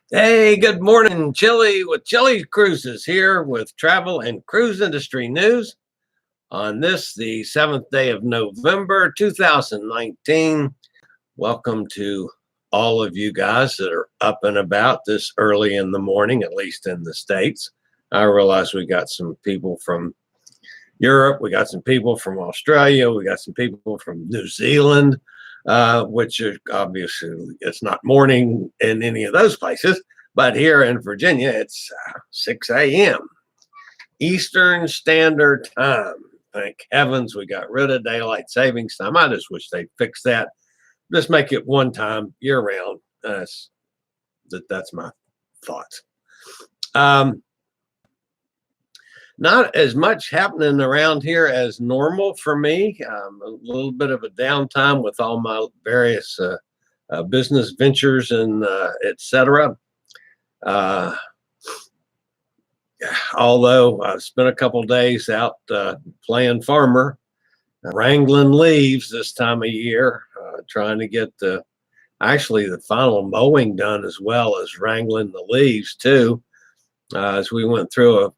Hey, good morning, Chillie with Chillie Cruises here with travel and cruise industry news on this, the 7th day of November 2019. Welcome to all of you guys that are up and about this early in the morning, at least in the States. I realize we got some people from Europe, we got some people from Australia, we got some people from New Zealand, which are obviously it's not morning in any of those places, but here in Virginia it's 6 a.m. Eastern Standard Time. Thank heavens we got rid of daylight savings time. I just wish they'd fix that. Just make it one time year round. That's my thoughts. Not as much happening around here as normal for me. A little bit of a downtime with all my various business ventures and etc. Although I've spent a couple days out playing farmer, wrangling leaves this time of year, trying to get the final mowing done as well as wrangling the leaves too, as we went through a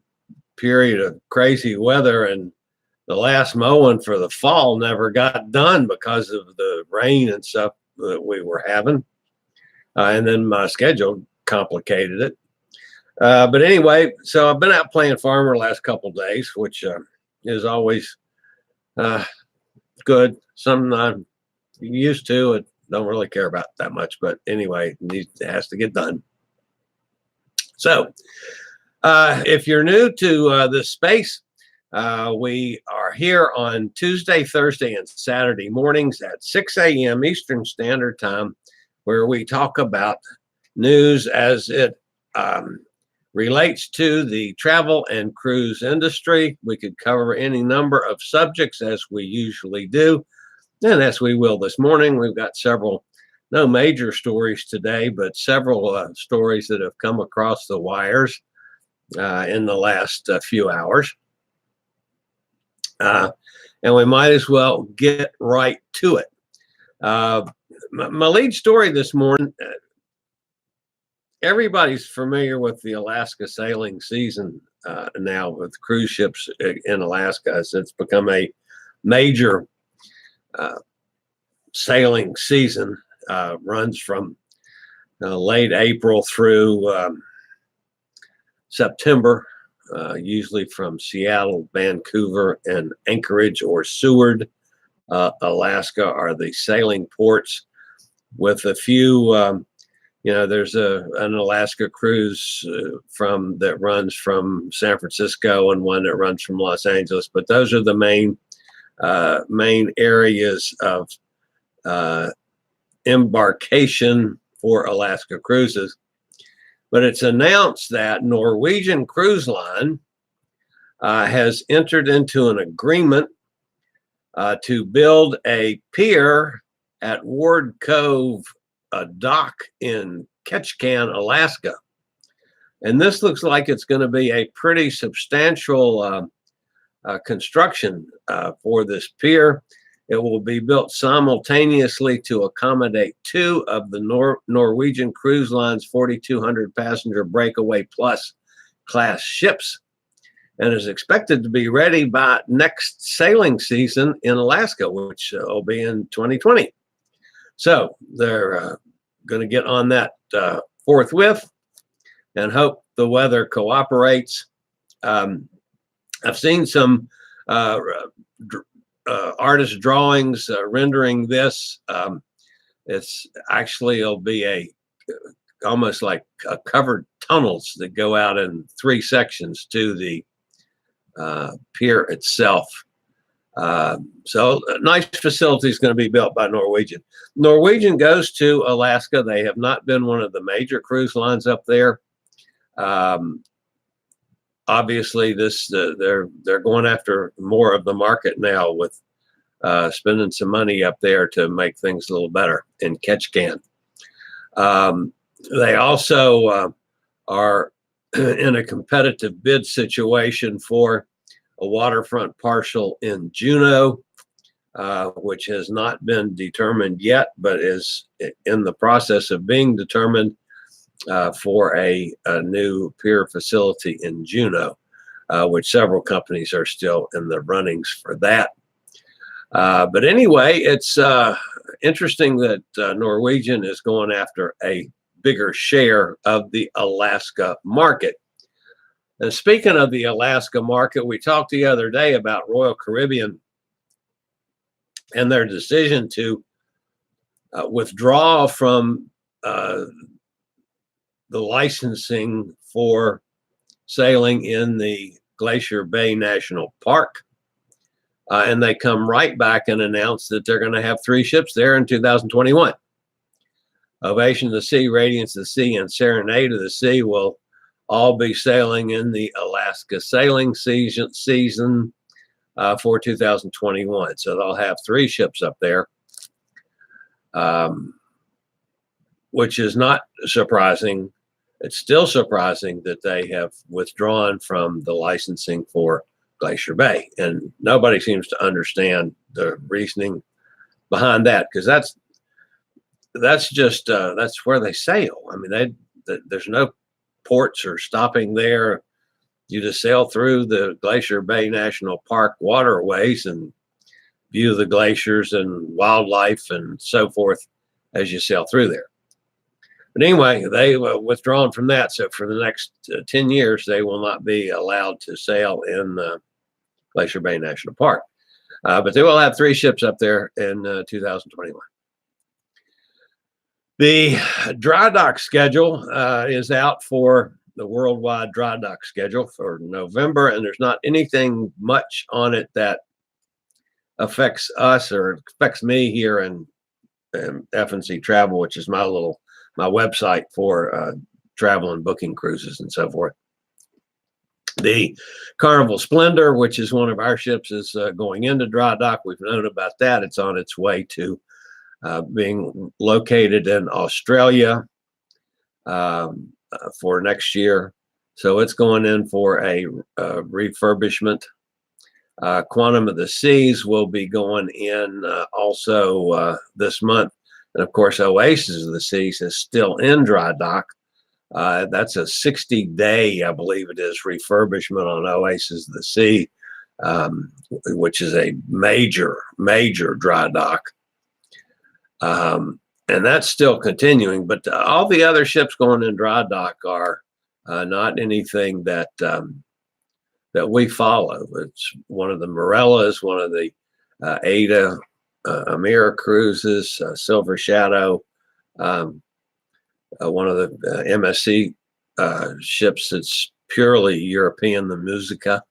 period of crazy weather, and the last mowing for the fall never got done because of the rain and stuff that we were having, and then my schedule complicated it. But anyway, so I've been out playing farmer the last couple days, which is always good. Something I'm used to and don't really care about that much, but anyway, it has to get done. So if you're new to this space, we are here on Tuesday, Thursday, and Saturday mornings at 6 a.m. Eastern Standard Time, where we talk about news as it relates to the travel and cruise industry. We could cover any number of subjects as we usually do, and as we will this morning. We've got several, no major stories today, but several stories that have come across the wires in the last few hours. And we might as well get right to it. My lead story this morning, everybody's familiar with the Alaska sailing season now with cruise ships in Alaska. It's become a major sailing season, runs from late April through September, usually from Seattle, Vancouver, and Anchorage or Seward, Alaska are the sailing ports, with a few, there's an Alaska cruise that runs from San Francisco and one that runs from Los Angeles, but those are the main areas of embarkation for Alaska cruises. But it's announced that Norwegian Cruise Line has entered into an agreement to build a pier at Ward Cove, a dock in Ketchikan, Alaska. And this looks like it's going to be a pretty substantial construction for this pier. It will be built simultaneously to accommodate two of the Norwegian Cruise Line's 4,200 passenger Breakaway-Plus class ships, and is expected to be ready by next sailing season in Alaska, which will be in 2020. So they're going to get on that forthwith and hope the weather cooperates. I've seen some artist drawings rendering this. It'll be almost like covered tunnels that go out in three sections to the pier itself. So a nice facility is going to be built by Norwegian. Norwegian goes to Alaska. They have not been one of the major cruise lines up there. Obviously, they're going after more of the market now with spending some money up there to make things a little better in Ketchikan. They also are in a competitive bid situation for a waterfront parcel in Juneau, which has not been determined yet, but is in the process of being determined. for a new Pier facility in Juneau, which several companies are still in the runnings for that. But anyway, it's interesting that Norwegian is going after a bigger share of the Alaska market. And speaking of the Alaska market, we talked the other day about Royal Caribbean and their decision to withdraw from the licensing for sailing in the Glacier Bay National Park. And they come right back and announce that they're going to have 3 ships there in 2021. Ovation of the Sea, Radiance of the Sea, and Serenade of the Sea will all be sailing in the Alaska sailing season for 2021. So they'll have 3 ships up there, which is not surprising. It's still surprising that they have withdrawn from the licensing for Glacier Bay, and nobody seems to understand the reasoning behind that, because that's where they sail. I mean, there's no ports or stopping there. You just sail through the Glacier Bay National Park waterways and view the glaciers and wildlife and so forth as you sail through there. But anyway, they withdrawn from that. So for the next 10 years, they will not be allowed to sail in Glacier Bay National Park. But they will have 3 ships up there in 2021. The dry dock schedule is out for the worldwide dry dock schedule for November, and there's not anything much on it that affects us or affects me here in F&C Travel, which is my website for travel and booking cruises and so forth. The Carnival Splendor, which is one of our ships, is going into dry dock. We've known about that. It's on its way to being located in Australia for next year. So it's going in for a refurbishment. Quantum of the Seas will be going in also this month. And of course, Oasis of the Seas is still in dry dock. That's a 60-day, I believe it is, refurbishment on Oasis of the Sea, which is a major dry dock. And that's still continuing, but all the other ships going in dry dock are not anything that we follow. It's one of the Morellas, one of the Ada, Amira cruises, Silver Shadow, one of the MSC ships that's purely European, the Musica.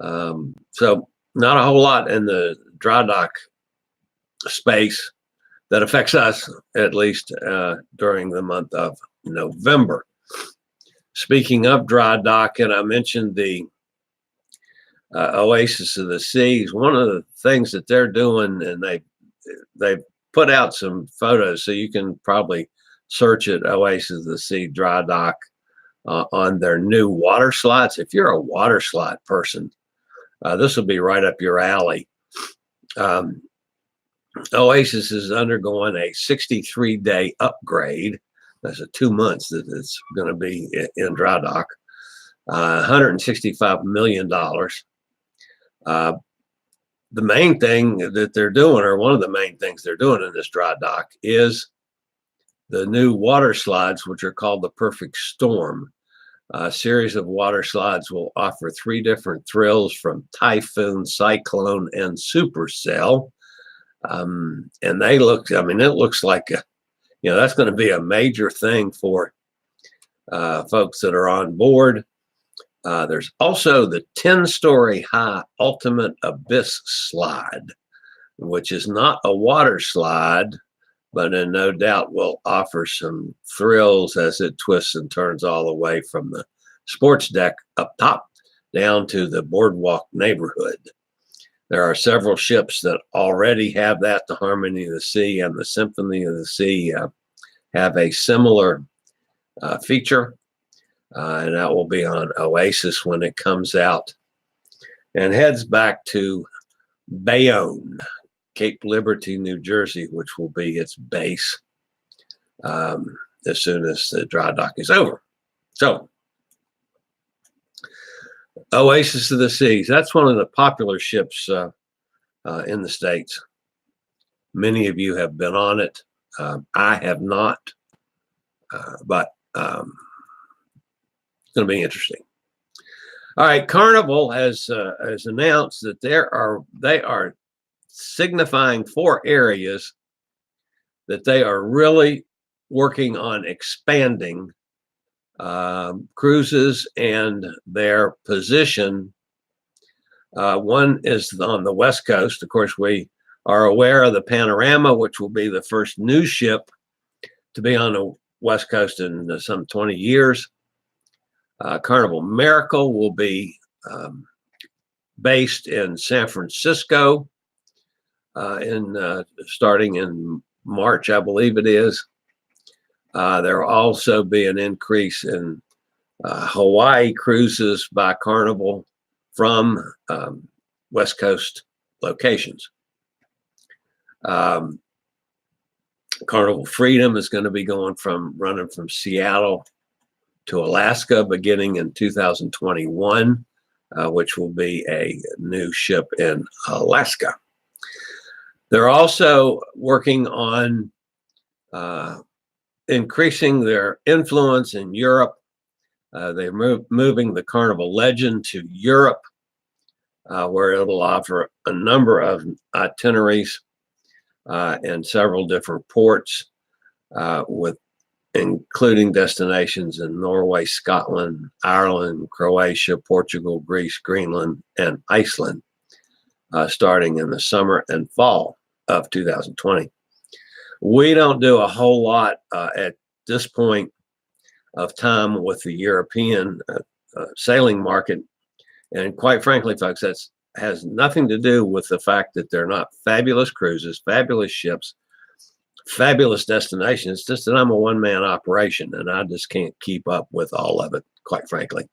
So not a whole lot in the dry dock space that affects us, at least during the month of November. Speaking of dry dock, and I mentioned the Oasis of the Seas, one of the things that they're doing, and they put out some photos, so you can probably search it, Oasis of the Sea dry dock, on their new water slides. If you're a water slide person, this will be right up your alley. Oasis is undergoing a 63-day upgrade. That's 2 months that it's going to be in dry dock. $165 million. The main thing that they're doing, or one of the main things they're doing in this dry dock, is the new water slides, which are called the Perfect Storm. A series of water slides will offer 3 different thrills from Typhoon, Cyclone, and Supercell. And they look, I mean, it looks like, that's going to be a major thing for folks that are on board. There's also the 10-story high Ultimate Abyss slide, which is not a water slide, but no doubt will offer some thrills as it twists and turns all the way from the sports deck up top down to the boardwalk neighborhood. There are several ships that already have that. The Harmony of the Sea and the Symphony of the Sea have a similar feature, and that will be on Oasis when it comes out and heads back to Bayonne, Cape Liberty, New Jersey, which will be its base. as soon as the dry dock is over. So, Oasis of the Seas, that's one of the popular ships in the States. Many of you have been on it. I have not, but it's going to be interesting. All right, Carnival has announced that they are signifying 4 areas that they are really working on expanding cruises and their position. One is on the West Coast. Of course, we are aware of the Panorama, which will be the first new ship to be on the West Coast in some 20 years. Carnival Miracle will be based in San Francisco starting in March, I believe it is. There will also be an increase in Hawaii cruises by Carnival from West Coast locations. Carnival Freedom is going to be running from Seattle to Alaska beginning in 2021, which will be a new ship in Alaska. They're also working on increasing their influence in Europe. They're moving the Carnival Legend to Europe, where it'll offer a number of itineraries in several different ports, including destinations in Norway, Scotland, Ireland, Croatia, Portugal, Greece, Greenland, and Iceland, starting in the summer and fall of 2020. We don't do a whole lot at this point of time with the European sailing market. And quite frankly, folks, that has nothing to do with the fact that they're not fabulous cruises, fabulous ships, fabulous destinations. It's just that I'm a one-man operation and I just can't keep up with all of it, quite frankly.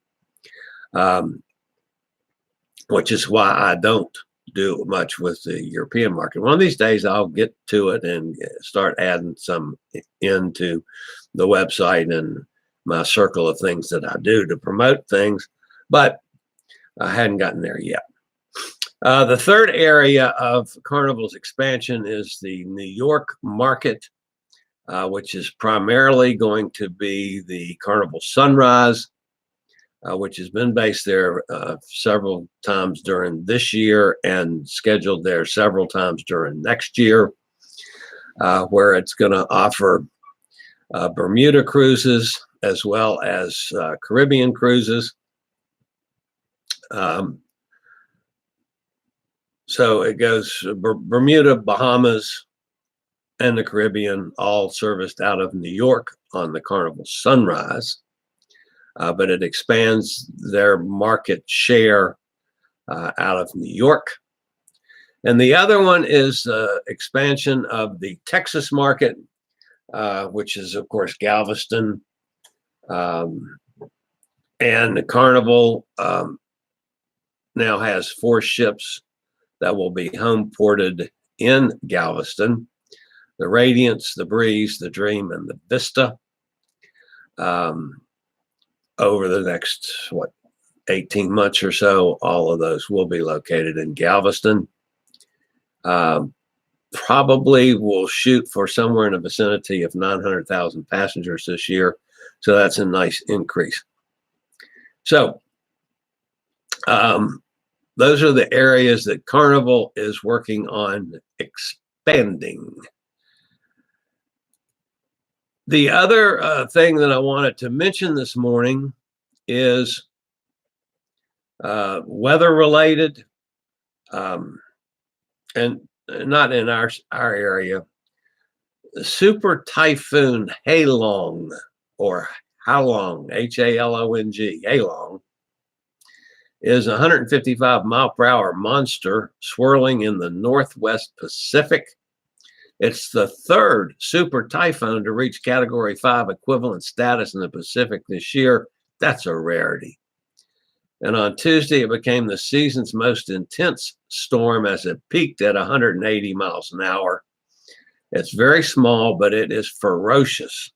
Which is why I don't do much with the European market. One of these days I'll get to it and start adding some into the website and my circle of things that I do to promote things, but I hadn't gotten there yet. The third area of Carnival's expansion is the New York market, which is primarily going to be the Carnival Sunrise, which has been based there several times during this year and scheduled there several times during next year, where it's going to offer Bermuda cruises as well as Caribbean cruises. So it goes Bermuda, Bahamas, and the Caribbean, all serviced out of New York on the Carnival Sunrise. But it expands their market share out of New York. And the other one is expansion of the Texas market, which is, of course, Galveston. And the Carnival now has 4 ships that will be home ported in Galveston: the Radiance, the Breeze, the Dream, and the Vista. Over the next, 18 months or so, all of those will be located in Galveston. Probably will shoot for somewhere in the vicinity of 900,000 passengers this year. So that's a nice increase. So those are the areas that Carnival is working on expanding. The other thing that I wanted to mention this morning is weather related, and not in our area. The Super Typhoon Halong, or Halong, Halong, Halong, is a 155-mile-per-hour monster swirling in the Northwest Pacific. It's the 3rd super typhoon to reach Category 5 equivalent status in the Pacific this year. That's a rarity. And on Tuesday, it became the season's most intense storm as it peaked at 180 miles an hour. It's very small, but it is ferocious.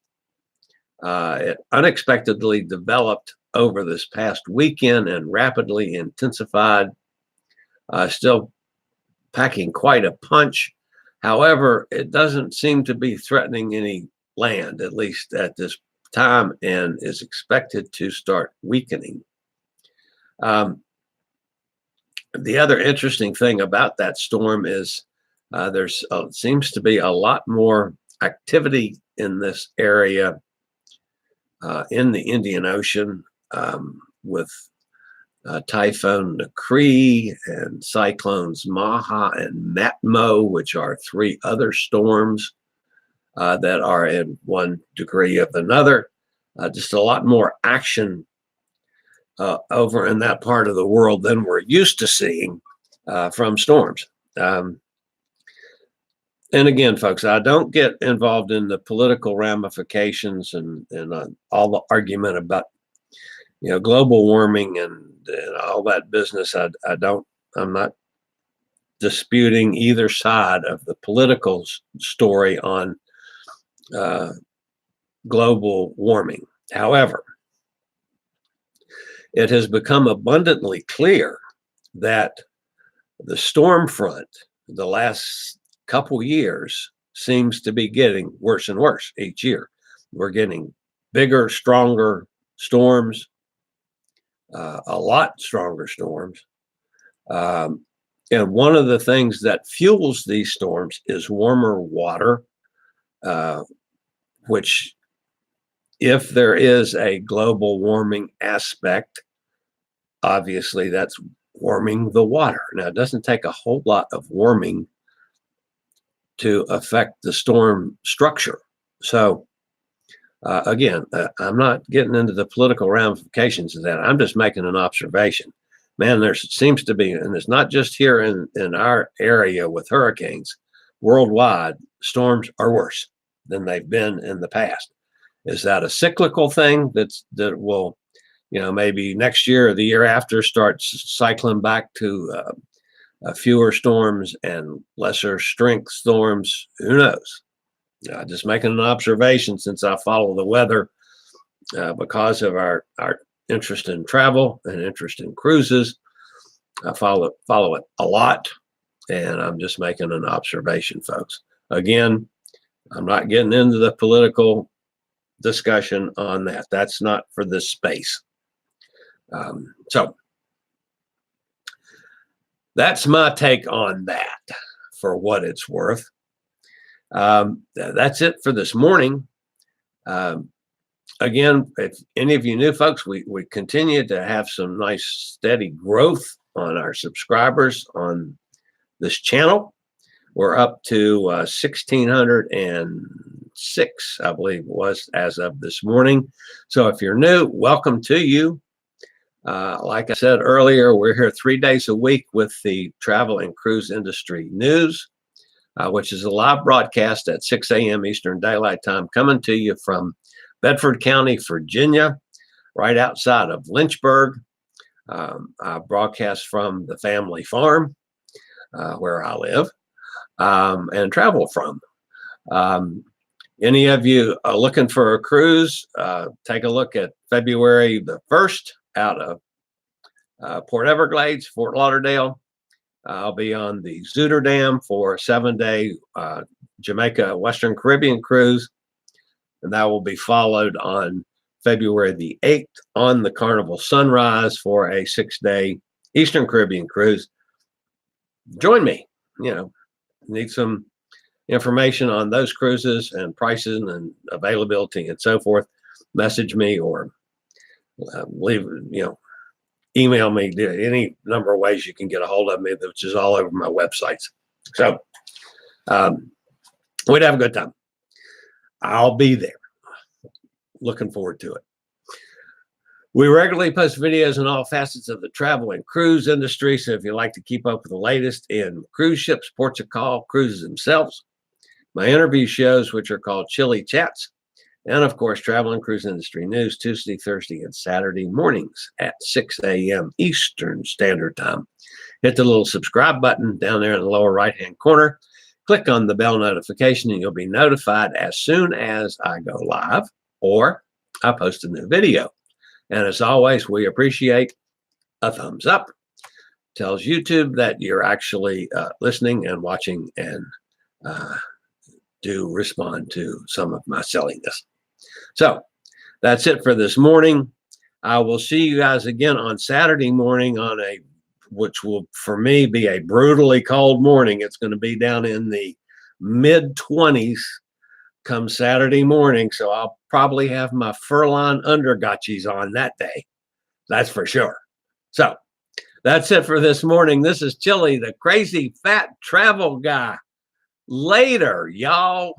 It unexpectedly developed over this past weekend and rapidly intensified, still packing quite a punch. However, it doesn't seem to be threatening any land, at least at this time, and is expected to start weakening. The other interesting thing about that storm is there's seems to be a lot more activity in this area in the Indian Ocean with Typhoon Kree and cyclones Maha and Matmo, which are three other storms that are in one degree of another. Just a lot more action over in that part of the world than we're used to seeing from storms. And again, folks, I don't get involved in the political ramifications and all the argument about, global warming and all that business. I'm not disputing either side of the political story on global warming. However, it has become abundantly clear that the storm front, the last couple years, seems to be getting worse and worse each year. We're getting bigger, stronger storms, a lot stronger storms. And one of the things that fuels these storms is warmer water, which, if there is a global warming aspect, obviously that's warming the water. Now, it doesn't take a whole lot of warming to affect the storm structure. So again, I'm not getting into the political ramifications of that. I'm just making an observation. Man, there seems to be, and it's not just here in our area with hurricanes, worldwide, storms are worse than they've been in the past. Is that a cyclical thing that will, maybe next year or the year after start cycling back to fewer storms and lesser strength storms? Who knows? Just making an observation, since I follow the weather because of our interest in travel and interest in cruises. I follow it a lot, and I'm just making an observation, folks. Again, I'm not getting into the political discussion on that. That's not for this space. So that's my take on that, for what it's worth. That's it for this morning. Again, if any of you new folks, we continue to have some nice steady growth on our subscribers on this channel. We're up to 1,606, I believe it was, as of this morning. So if you're new, welcome to you. Like I said earlier, we're here 3 days a week with the travel and cruise industry news, which is a live broadcast at 6 a.m. Eastern Daylight Time, coming to you from Bedford County, Virginia, right outside of Lynchburg. I broadcast from the family farm where I live and travel from. Any of you are looking for a cruise, take a look at February the 1st out of Port Everglades, Fort Lauderdale. I'll be on the Zooterdam for a 7-day Jamaica Western Caribbean cruise, and that will be followed on February the 8th on the Carnival Sunrise for a 6-day Eastern Caribbean cruise. Join me. Need some information on those cruises and prices and availability and so forth. Message me or leave, email me. Any number of ways you can get a hold of me, which is all over my websites. So we'd have a good time. I'll be there. Looking forward to it. We regularly post videos on all facets of the travel and cruise industry. So if you like to keep up with the latest in cruise ships, ports of call, cruises themselves, my interview shows, which are called Chillie Chats, and of course, travel and cruise industry news, Tuesday, Thursday, and Saturday mornings at 6 a.m. Eastern Standard Time. Hit the little subscribe button down there in the lower right-hand corner. Click on the bell notification, and you'll be notified as soon as I go live or I post a new video. And as always, we appreciate a thumbs up. Tells YouTube that you're actually listening and watching and do respond to some of my silliness. So that's it for this morning. I will see you guys again on Saturday morning on which will for me be a brutally cold morning. It's going to be down in the mid-20s come Saturday morning. So I'll probably have my fur-lined undergotchies on that day. That's for sure. So that's it for this morning. This is Chillie, the crazy fat travel guy. Later, y'all.